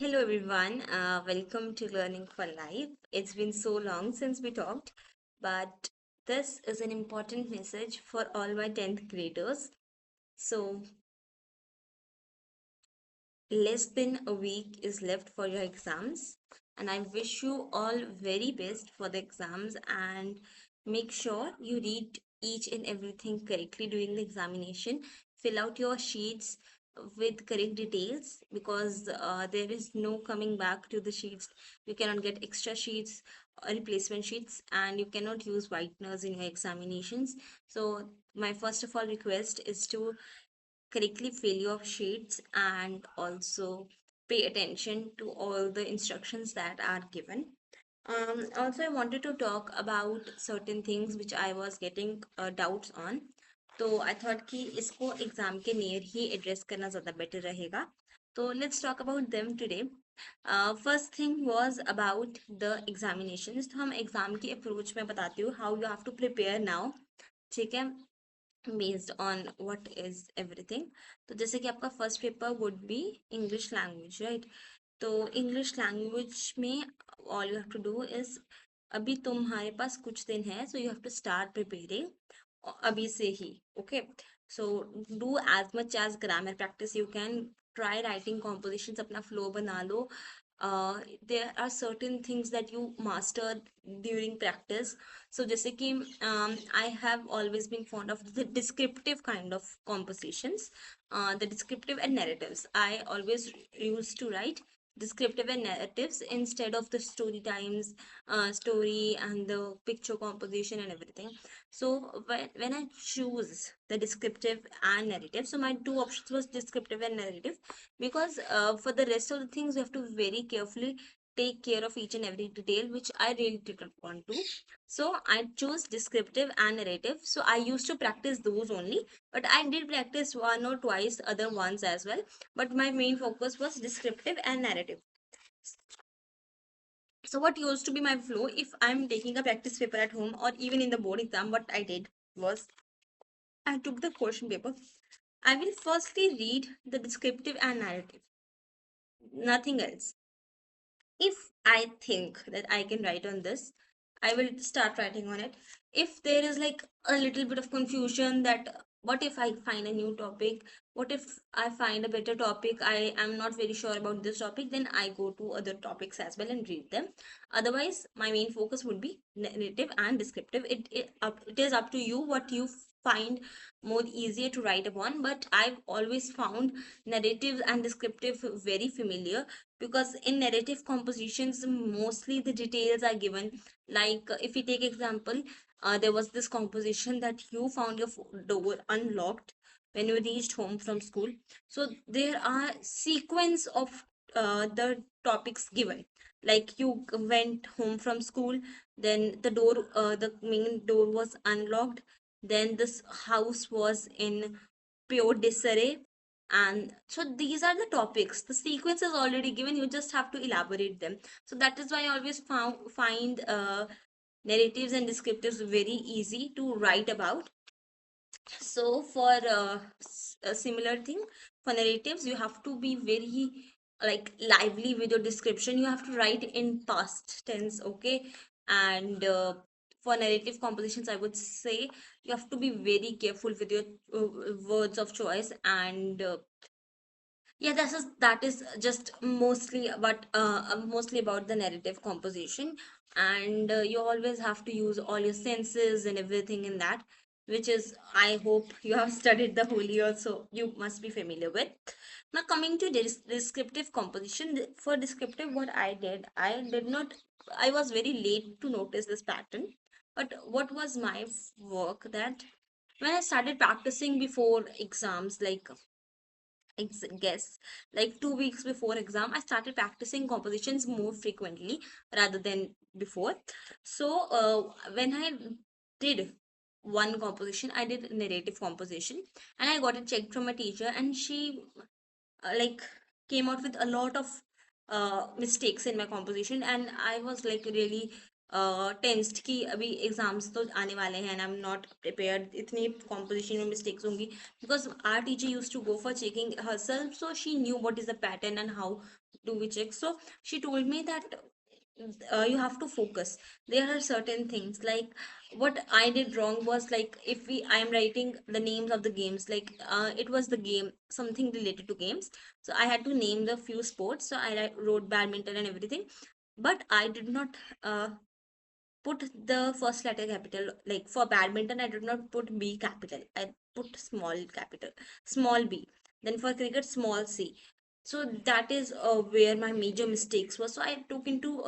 Hello everyone, welcome to Learning for Life. It's been so long since we talked, but this is an important message for all my 10th graders. So, less than a week is left for your exams, and I wish you all very best for the exams and make sure you read each and everything correctly during the examination. Fill out your sheets with correct details because there is no coming back to the sheets. You cannot get extra sheets or replacement sheets, and you cannot use whiteners in your examinations. So my first of all request is to correctly fill your sheets and also pay attention to all the instructions that are given. Also, I wanted to talk about certain things which I was getting doubts on. तो I thought कि इसको exam के near ही address करना ज़्यादा better रहेगा. तो let's talk about them today. First thing was about the examinations. तो हम एग्जाम की अप्रोच में बताती हूँ how you have to prepare now. ठीक है, based on what is everything. तो जैसे कि आपका first paper would be English language, right? तो इंग्लिश लैंग्वेज में all you have to do is, अभी तुम्हारे पास कुछ दिन है, so you have to start preparing अभी से ही. Okay, so do as much as grammar practice you can. Try writing compositions, अपना फ्लो बना लो. There are certain things that you master during practice. So जैसे कि I have always been fond of the descriptive kind of compositions, the descriptive and narratives. I always used to write descriptive and narratives instead of the story times, story and the picture composition and everything. So when I choose the descriptive and narrative, so my two options was descriptive and narrative, because for the rest of the things you have to very carefully take care of each and every detail, which I really didn't want to. So I chose descriptive and narrative. So I used to practice those only, but I did practice one or twice other ones as well. But my main focus was descriptive and narrative. So what used to be my flow if I'm taking a practice paper at home or even in the board exam, what I did was I took the question paper. I will firstly read the descriptive and narrative, nothing else. If I think that I can write on this, I will start writing on it. If there is like a little bit of confusion that what if I find a new topic, what if I find a better topic, I am not very sure about this topic, then I go to other topics as well and read them. Otherwise, my main focus would be narrative and descriptive. It is up to you what you find more easier to write upon, but I've always found narrative and descriptive very familiar, because in narrative compositions mostly the details are given. Like if we take example, there was this composition that you found your door unlocked when you reached home from school. So there are sequence of the topics given, like you went home from school, then the main door was unlocked, then this house was in pure disarray. And so these are the topics, the sequence is already given, you just have to elaborate them. So that is why I always find narratives and descriptives very easy to write about. So for a similar thing, for narratives you have to be very like lively with your description. You have to write in past tense, okay? And for narrative compositions I would say you have to be very careful with your words of choice. And yeah, that is just mostly about the narrative composition. And you always have to use all your senses and everything in that, which is, I hope you have studied the whole year, so you must be familiar with. Now coming to descriptive composition, for descriptive what I did not, I was very late to notice this pattern. But what was my work that when I started practicing before exams, like guess like 2 weeks before exam, I started practicing compositions more frequently rather than before. So when I did one composition, I did narrative composition, and I got it checked from a teacher, and she like came out with a lot of mistakes in my composition. And I was like really tensed कि अभी exams तो आने वाले हैं and I am not prepared, इतनी composition में mistakes होंगी. Because our teacher used to go for checking herself, so she knew what is the pattern and how do we check? So she told me that you have to focus. There are certain things like what I did wrong was like if we I am writing the names of the games, like it was the game something related to games, so I had to name the few sports, so wrote badminton and everything, but I did not put the first letter capital. Like for badminton I did not put B capital, I put small capital, small b. Then for cricket, small c. So that is where my major mistakes were. So I took into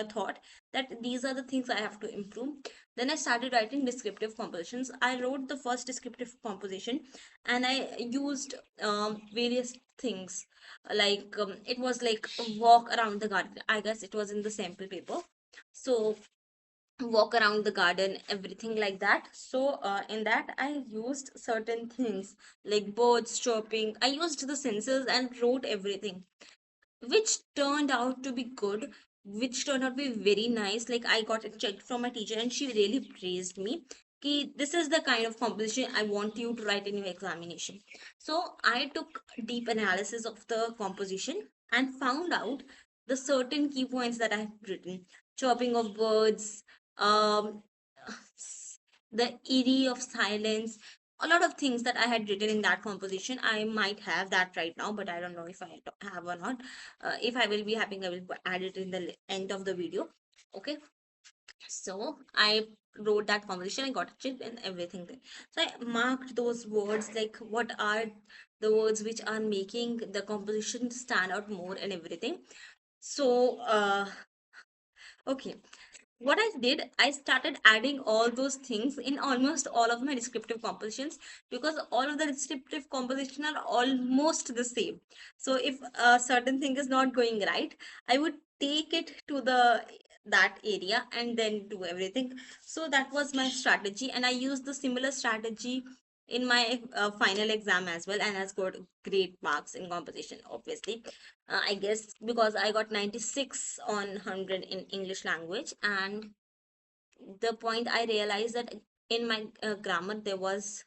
thought that these are the things I have to improve. Then I started writing descriptive compositions. I wrote the first descriptive composition and I used various things, like it was like a walk around the garden, I guess it was in the sample paper. So walk around the garden, everything like that. So in that I used certain things like birds chirping. I used the senses and wrote everything, which turned out to be good, which turned out to be very nice. Like I got it checked from my teacher and she really praised me. Ki, this is the kind of composition I want you to write in your examination. So I took deep analysis of the composition and found out the certain key points that I have written. Chopping of birds, um, the eerie of silence, a lot of things that I had written in that composition. I might have that right now, but I don't know if I have or not. If I will be having, I will add it in the end of the video. Okay, so I wrote that composition, I got it checked and everything there. So I marked those words, like what are the words which are making the composition stand out more and everything. So okay, what I did, I started adding all those things in almost all of my descriptive compositions, because all of the descriptive composition are almost the same. So if a certain thing is not going right, I would take it to the that area and then do everything. So that was my strategy, and I used the similar strategy in my final exam as well, and has got great marks in composition, obviously. I guess because I got 96 on 100 in English language. And the point I realized that in my grammar there was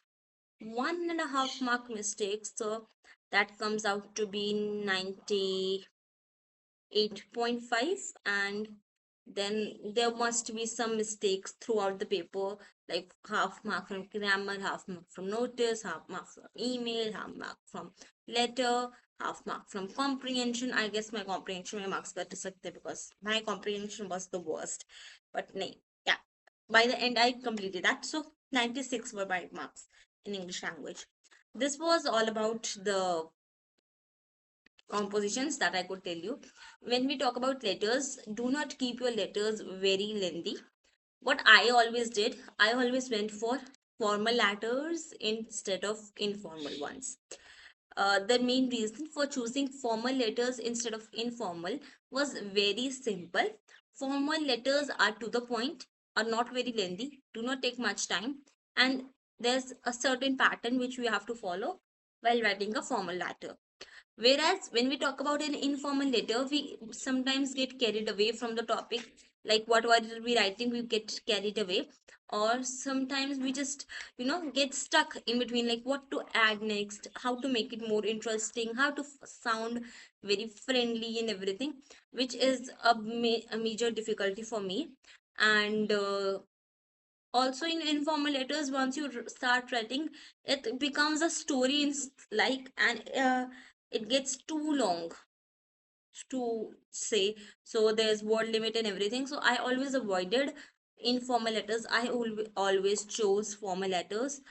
1.5 mark mistakes, so that comes out to be 98.5. And then there must be some mistakes throughout the paper, like half mark from grammar, half mark from notice, half mark from email, half mark from letter, half mark from comprehension. I guess my comprehension my marks got to because my comprehension was the worst. But nay, yeah, by the end I completed that. So 96 were my marks in English language. This was all about the compositions that I could tell you. When we talk about letters, do not keep your letters very lengthy. What I always did, I always went for formal letters instead of informal ones. The main reason for choosing formal letters instead of informal was very simple. Formal letters are to the point, are not very lengthy, do not take much time, and there's a certain pattern which we have to follow while writing a formal letter. Whereas when we talk about an informal letter, we sometimes get carried away from the topic, like what are we writing, we get carried away, or sometimes we just, get stuck in between, like what to add next, how to make it more interesting, how to sound very friendly and everything, which is a major difficulty for me. And also in informal letters, once you start writing, it becomes a story in like, and it gets too long to say. So there's word limit and everything, so I always avoided informal letters. I always chose formal letters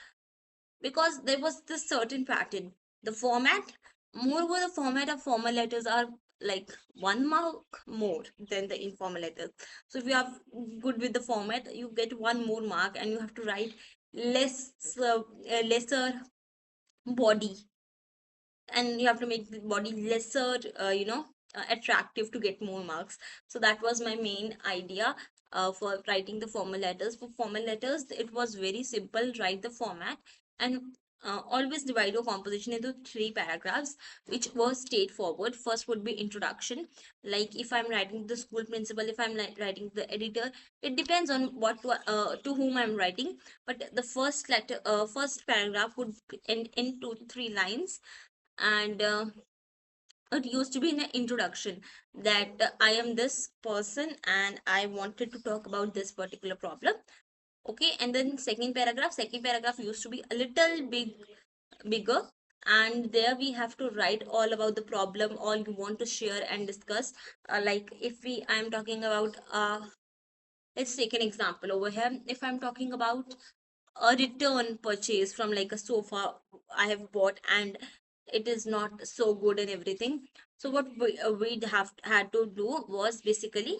because there was this certain pattern. The format, moreover, the format of formal letters are like 1 mark more than the informal letters. So if you are good with the format, you get one more mark, and you have to write less, lesser body, and you have to make the body lesser, attractive to get more marks. So that was my main idea for writing the formal letters. For formal letters, it was very simple: write the format, and always divide your composition into 3 paragraphs, which were straightforward. First would be introduction, like if I'm writing the school principal, if I'm writing the editor, it depends on what to whom I'm writing. But the first paragraph would end in 2 to 3 lines, and it used to be in an introduction that I am this person and I wanted to talk about this particular problem. Okay, and then second paragraph used to be a little bigger, and there we have to write all about the problem, all you want to share and discuss. Like if we I'm talking about let's take an example over here. If I'm talking about a return purchase from like a sofa I have bought and it is not so good and everything. So what we'd have had to do was basically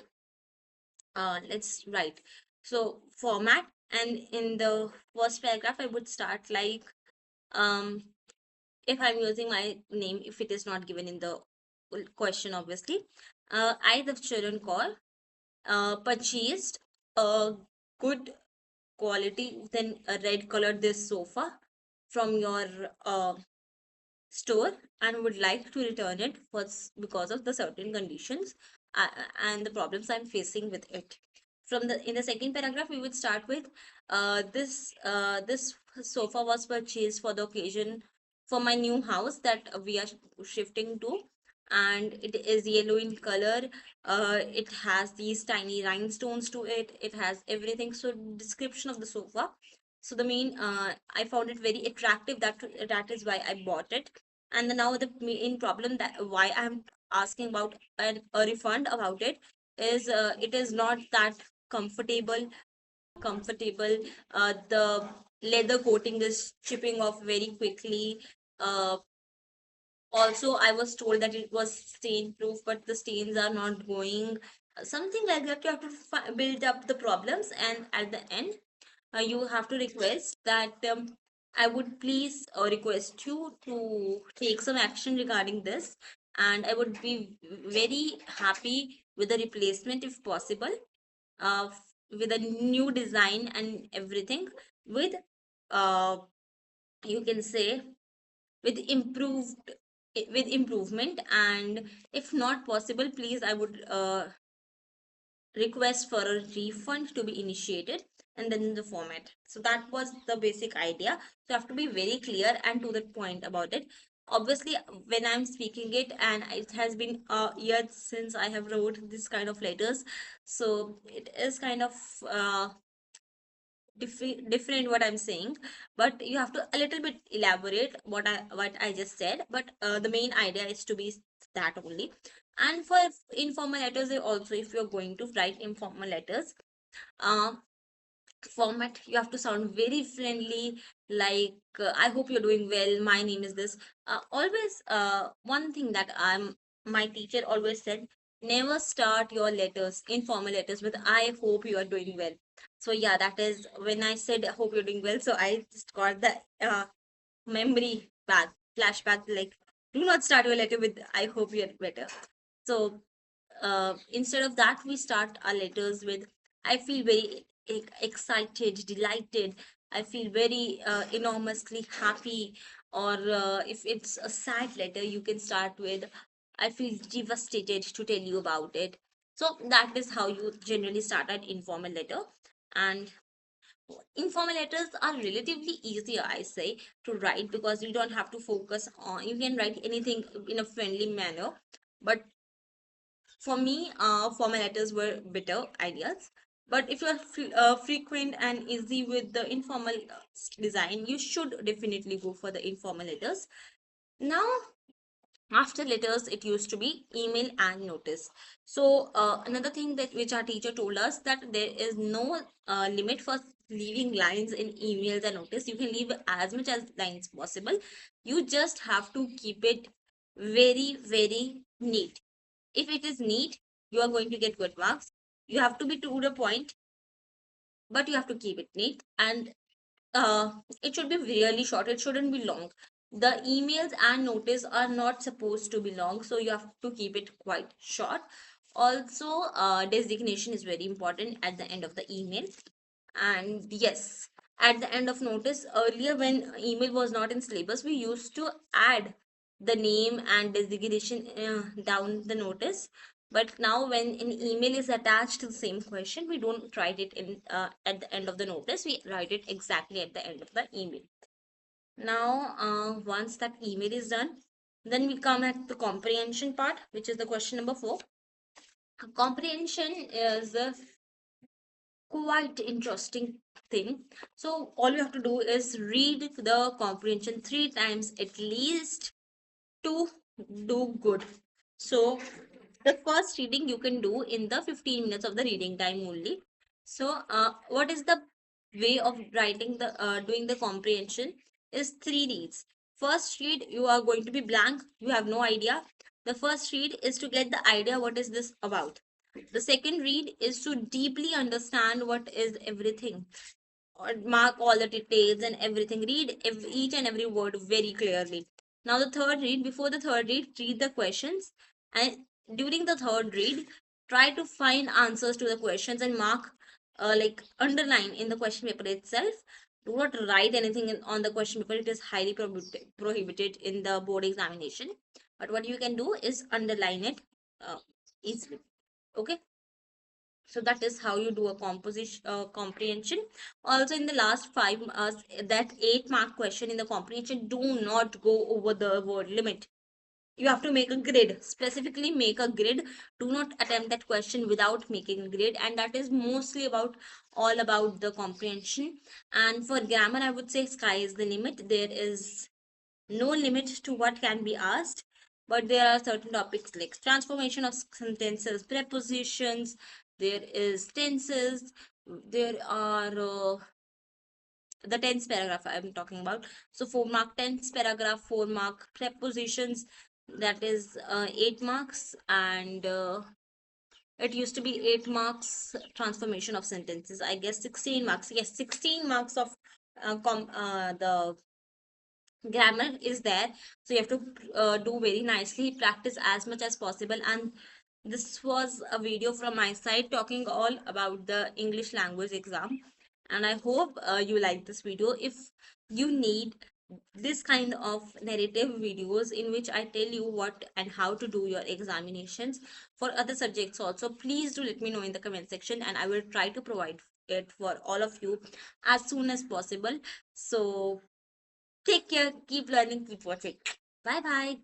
let's write. So format, and in the first paragraph I would start like um if I'm using my name, if it is not given in the question obviously. I the children call purchased a good quality then a red colored this sofa from your store and would like to return it for because of the certain conditions uh, and the problems I'm facing with it. From the in the second paragraph we would start with this sofa was purchased for the occasion for my new house that we are shifting to, and it is yellow in color. It has these tiny rhinestones to it, it has everything. So description of the sofa. So the main I found it very attractive, that is why I bought it. And then now the main problem that why I'm asking about a refund about it is it is not that comfortable. The leather coating is chipping off very quickly. Also I was told that it was stain proof, but the stains are not going. Something like that. You have to build up the problems, and at the end you have to request that I would please request you to take some action regarding this, and I would be very happy with the replacement if possible, uh, with a new design and everything, with uh, you can say with improvement. And if not possible, please I would request for a refund to be initiated, and then the format. So that was the basic idea. So you have to be very clear and to the point about it. Obviously when I'm speaking it, and it has been a year since I have wrote this kind of letters, so it is kind of different what I'm saying, but you have to a little bit elaborate what I just said. But the main idea is to be that only. And for informal letters also, if you're going to write informal letters, uh, format, you have to sound very friendly, like I hope you're doing well, my name is this. Always one thing that my teacher always said, never start your letters, informal letters, with I hope you are doing well. So yeah, that is when I said I hope you're doing well, so I just got the memory back, flashback, like do not start your letter with I hope you're better. So instead of that, we start our letters with I feel very excited, delighted, I feel very enormously happy. Or if it's a sad letter, you can start with I feel devastated to tell you about it. So that is how you generally start an informal letter. And informal letters are relatively easier, I say, to write, because you don't have to focus on, you can write anything in a friendly manner. But for me, formal letters were better ideas. But if you're frequent and easy with the informal design, you should definitely go for the informal letters. Now, after letters, it used to be email and notice. So another thing that which our teacher told us, that there is no limit for leaving lines in emails and notice. You can leave as much as lines possible. You just have to keep it very, very neat. If it is neat, you are going to get good marks. You have to be to the point, but you have to keep it neat. And it should be really short, it shouldn't be long. The emails and notice are not supposed to be long, so you have to keep it quite short. Also designation is very important at the end of the email. And yes, at the end of notice, earlier when email was not in syllabus, we used to add the name and designation down the notice. But now when an email is attached to the same question, we don't write it in at the end of the notice, we write it exactly at the end of the email. Now once that email is done, Then we come at the comprehension part, which is the question number 4. Comprehension is a quite interesting thing. So all you have to do is read the comprehension 3 times at least to do good. So the first reading you can do in the 15 minutes of the reading time only. So what is the way of writing the doing the comprehension is 3 reads. First read, you are going to be blank, you have no idea. The first read is to get the idea what is this about. The second read is to deeply understand what is everything, or mark all the details and everything. Read each and every word very clearly. Now the third read, before the third read the questions, and during the third read, try to find answers to the questions and mark, like underline in the question paper itself. Do not write anything on the question paper. It is highly prohibited in the board examination. But what you can do is underline it easily. Okay, so that is how you do a composition comprehension. Also in the last 5 that 8 mark question in the comprehension, do not go over the word limit. You have to make a grid, specifically make a grid. Do not attempt that question without making a grid, and that is mostly about all about the comprehension. And for grammar, I would say sky is the limit. There is no limit to what can be asked, but there are certain topics like transformation of sentences, prepositions, there is tenses, there are the tense paragraph I'm talking about. So 4 mark tense paragraph, 4 mark prepositions, that is 8 marks, and it used to be 8 marks transformation of sentences, I guess 16 marks. Yes, 16 marks of the grammar is there. So you have to do very nicely, practice as much as possible. And this was a video from my side talking all about the English language exam, and I hope you like this video. If you need this kind of narrative videos in which I tell you what and how to do your examinations for other subjects also, please do let me know in the comment section, and I will try to provide it for all of you as soon as possible. So take care, keep learning, keep watching. Bye bye.